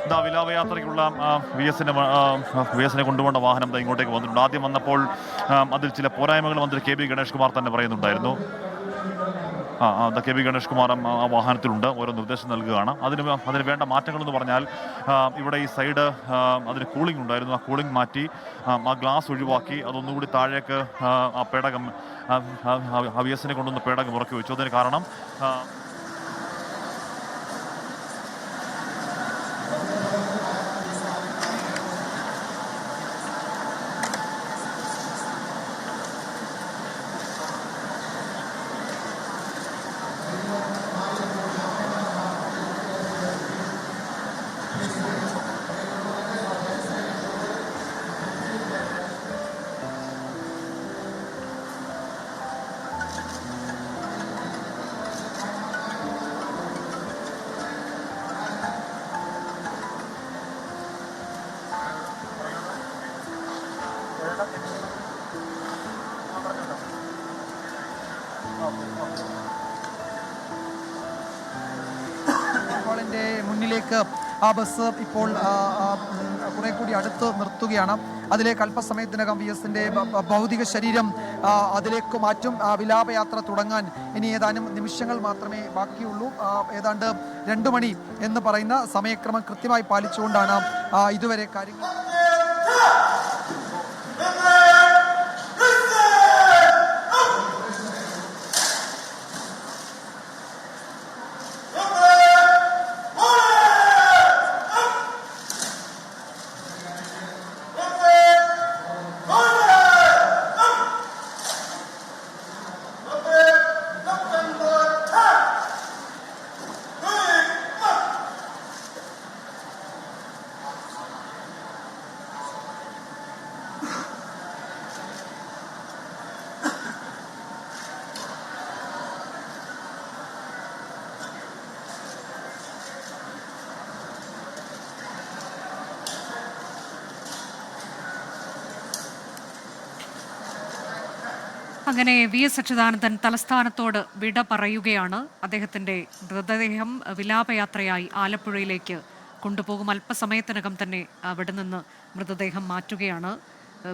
ഇതാ വിലാപയാത്രയ്ക്കുള്ള വി എസിനെ കൊണ്ടുപോകേണ്ട വാഹനം ഇങ്ങോട്ടേക്ക് വന്നിട്ടുണ്ട്. ആദ്യം വന്നപ്പോൾ അതിൽ ചില പോരായ്മകൾ മന്ത്രി കെ ബി ഗണേഷ് കുമാർ തന്നെ പറയുന്നുണ്ടായിരുന്നു. കെ വി ഗണേഷ് കുമാർ ആ വാഹനത്തിലുണ്ട്, ഓരോ നിർദ്ദേശം നൽകുകയാണ്. അതിന് വേണ്ട മാറ്റങ്ങളെന്ന് പറഞ്ഞാൽ ഇവിടെ ഈ സൈഡ് അതിന് കൂളിംഗ് ഉണ്ടായിരുന്നു, ആ കൂളിംഗ് മാറ്റി ആ ഗ്ലാസ് ഒഴിവാക്കി അതൊന്നുകൂടി താഴേക്ക് ആ പേടകം വി എസിനെ കൊണ്ടുവന്ന് പേടകം ഇറക്കി വെച്ചു. അതിന് കാരണം ഹാളിന്റെ മുന്നിലേക്ക് ആ ബസ് ഇപ്പോൾ കുറെ കൂടി അടുത്ത് നിർത്തുകയാണ്. അതിലേക്ക് അല്പസമയത്തിനകം വി എസിന്റെ ഭൗതിക ശരീരം അതിലേക്ക് മാറ്റും. വിലാപയാത്ര തുടങ്ങാൻ ഇനി ഏതാനും നിമിഷങ്ങൾ മാത്രമേ ബാക്കിയുള്ളൂ. ഏതാണ്ട് 2 മണി എന്ന് പറയുന്ന സമയക്രമം കൃത്യമായി പാലിച്ചുകൊണ്ടാണ് ഇതുവരെ കാര്യങ്ങൾ. അങ്ങനെ വി എസ് അച്യുതാനന്ദൻ തലസ്ഥാനത്തോട് വിട പറയുകയാണ്. അദ്ദേഹത്തിൻ്റെ മൃതദേഹം വിലാപയാത്രയായി ആലപ്പുഴയിലേക്ക് കൊണ്ടുപോകും. അല്പസമയത്തിനകം തന്നെ അവിടെ നിന്ന് മൃതദേഹം മാറ്റുകയാണ്.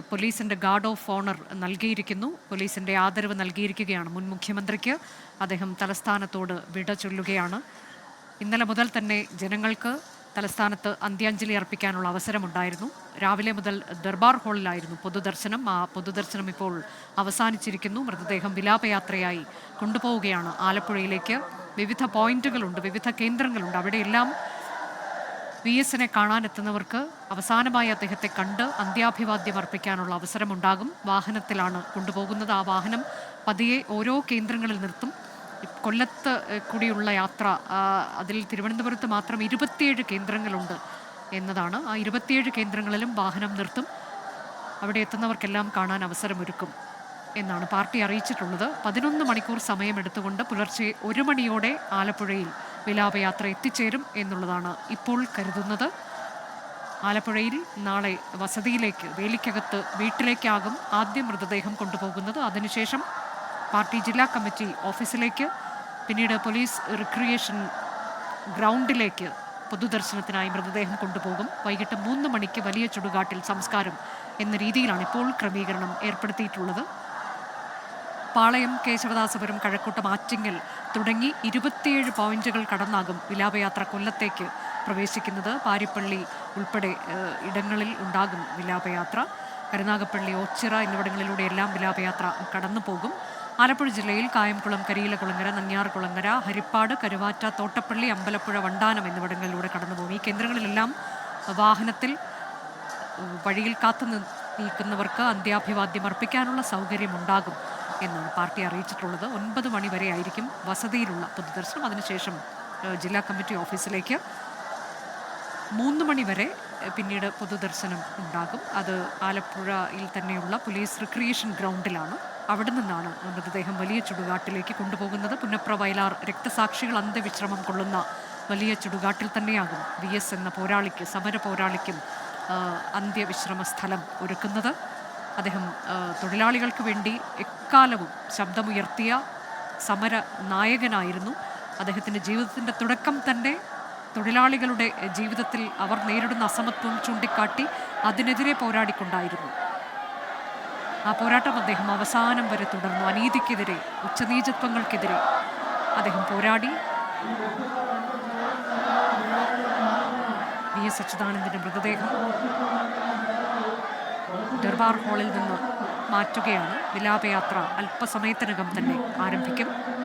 പോലീസിൻ്റെ ഗാർഡ് ഓഫ് ഓണർ നൽകിയിരിക്കുന്നു, പോലീസിൻ്റെ ആദരവ് നൽകിയിരിക്കുകയാണ് മുൻ മുഖ്യമന്ത്രിക്ക്. അദ്ദേഹം തലസ്ഥാനത്തോട് വിട ചൊല്ലുകയാണ്. ഇന്നലെ മുതൽ തന്നെ ജനങ്ങൾക്ക് തലസ്ഥാനത്ത് അന്ത്യാഞ്ജലി അർപ്പിക്കാനുള്ള അവസരമുണ്ടായിരുന്നു. രാവിലെ മുതൽ ദർബാർ ഹാളിലായിരുന്നു പൊതുദർശനം. ആ പൊതുദർശനം ഇപ്പോൾ അവസാനിച്ചിരിക്കുന്നു. മൃതദേഹം വിലാപയാത്രയായി കൊണ്ടുപോവുകയാണ് ആലപ്പുഴയിലേക്ക്. വിവിധ പോയിന്റുകളുണ്ട്, വിവിധ കേന്ദ്രങ്ങളുണ്ട്. അവിടെയെല്ലാം വി എസിനെ കാണാനെത്തുന്നവർക്ക് അവസാനമായി അദ്ദേഹത്തെ കണ്ട് അന്ത്യാഭിവാദ്യം അർപ്പിക്കാനുള്ള അവസരമുണ്ടാകും. വാഹനത്തിലാണ് കൊണ്ടുപോകുന്നത്. ആ വാഹനം പതിയെ ഓരോ കേന്ദ്രങ്ങളിൽ നിർത്തും. കൊല്ലത്ത് കൂടിയുള്ള യാത്ര, അതിൽ തിരുവനന്തപുരത്ത് മാത്രം 27 കേന്ദ്രങ്ങളുണ്ട് എന്നതാണ്. ആ 27 കേന്ദ്രങ്ങളിലും വാഹനം നിർത്തും. അവിടെ എത്തുന്നവർക്കെല്ലാം കാണാൻ അവസരമൊരുക്കും എന്നാണ് പാർട്ടി അറിയിച്ചിട്ടുള്ളത്. 11 മണിക്കൂർ സമയമെടുത്തുകൊണ്ട് പുലർച്ചെ 1 മണിയോടെ ആലപ്പുഴയിൽ വിലാപയാത്ര എത്തിച്ചേരും എന്നുള്ളതാണ് ഇപ്പോൾ കരുതുന്നത്. ആലപ്പുഴയിൽ നാളെ വസതിയിലേക്ക്, വേലിക്കകത്ത് വീട്ടിലേക്കാകും ആദ്യം മൃതദേഹം കൊണ്ടുപോകുന്നത്. അതിനുശേഷം പാർട്ടി ജില്ലാ കമ്മിറ്റി ഓഫീസിലേക്ക്, പിന്നീട് പോലീസ് റിക്രിയേഷൻ ഗ്രൗണ്ടിലേക്ക് പൊതുദർശനത്തിനായി മൃതദേഹം കൊണ്ടുപോകും. വൈകിട്ട് 3 മണിക്ക് വലിയ ചുടുകാട്ടിൽ സംസ്കാരം എന്ന രീതിയിലാണ് ഇപ്പോൾ ക്രമീകരണം ഏർപ്പെടുത്തിയിട്ടുള്ളത്. പാളയം, കേശവദാസപുരം, കഴക്കൂട്ടം, ആറ്റിങ്ങൽ തുടങ്ങി 27 പോയിന്റുകൾ കടന്നാകും വിലാപയാത്ര കൊല്ലത്തേക്ക് പ്രവേശിക്കുന്നത്. പാരിപ്പള്ളി ഉൾപ്പെടെ ഇടങ്ങളിൽ ഉണ്ടാകും വിലാപയാത്ര. കരുനാഗപ്പള്ളി, ഓച്ചിറ എന്നിവിടങ്ങളിലൂടെയെല്ലാം വിലാപയാത്ര കടന്നു പോകും. ആലപ്പുഴ ജില്ലയിൽ കായംകുളം, കരിയിലകുളങ്ങര, നങ്ങ്യാർകുളങ്ങര, ഹരിപ്പാട്, കരുവാറ്റ, തോട്ടപ്പള്ളി, അമ്പലപ്പുഴ, വണ്ടാനം എന്നിവിടങ്ങളിലൂടെ കടന്നുപോകും. ഈ കേന്ദ്രങ്ങളിലെല്ലാം വാഹനത്തിൽ വഴിയിൽ കാത്തു നിൽക്കുന്നവർക്ക് അന്ത്യാഭിവാദ്യം അർപ്പിക്കാനുള്ള സൗകര്യമുണ്ടാകും എന്നാണ് പാർട്ടി അറിയിച്ചിട്ടുള്ളത്. 9 മണി വരെ ആയിരിക്കും വസതിയിലുള്ള പൊതുദർശനം. അതിനുശേഷം ജില്ലാ കമ്മിറ്റി ഓഫീസിലേക്ക് 3 മണി വരെ പിന്നീട് പൊതുദർശനം ഉണ്ടാകും. അത് ആലപ്പുഴയിൽ തന്നെയുള്ള പോലീസ് റിക്രിയേഷൻ ഗ്രൗണ്ടിലാണ്. അവിടെ നിന്നാണ് മൃതദേഹം വലിയ ചുടുകാട്ടിലേക്ക് കൊണ്ടുപോകുന്നത്. പുന്നപ്ര, വയലാർ രക്തസാക്ഷികൾ അന്ത്യവിശ്രമം കൊള്ളുന്ന വലിയ ചുടുകാട്ടിൽ തന്നെയാകും വി എസ് എന്ന പോരാളിക്ക്, സമര പോരാളിക്കും അന്ത്യവിശ്രമ സ്ഥലം ഒരുക്കുന്നത്. അദ്ദേഹം തൊഴിലാളികൾക്ക് വേണ്ടി എക്കാലവും ശബ്ദമുയർത്തിയ സമര നായകനായിരുന്നു. അദ്ദേഹത്തിൻ്റെ ജീവിതത്തിൻ്റെ തുടക്കം തന്നെ തൊഴിലാളികളുടെ ജീവിതത്തിൽ അവർ നേരിടുന്ന അസമത്വം ചൂണ്ടിക്കാട്ടി അതിനെതിരെ പോരാടിക്കൊണ്ടായിരുന്നു. ആ പോരാട്ടം അദ്ദേഹം അവസാനം വരെ തുടർന്നു. അനീതിക്കെതിരെ, ഉച്ചനീചത്വങ്ങൾക്കെതിരെ അദ്ദേഹം പോരാടി. വി.എസ്. അച്യുതാനന്ദന്റെ മൃതദേഹം ദർബാർ ഹാളിൽ നിന്ന് മാറ്റുകയാണ്. വിലാപയാത്ര അല്പസമയത്തിനകം തന്നെ ആരംഭിക്കും.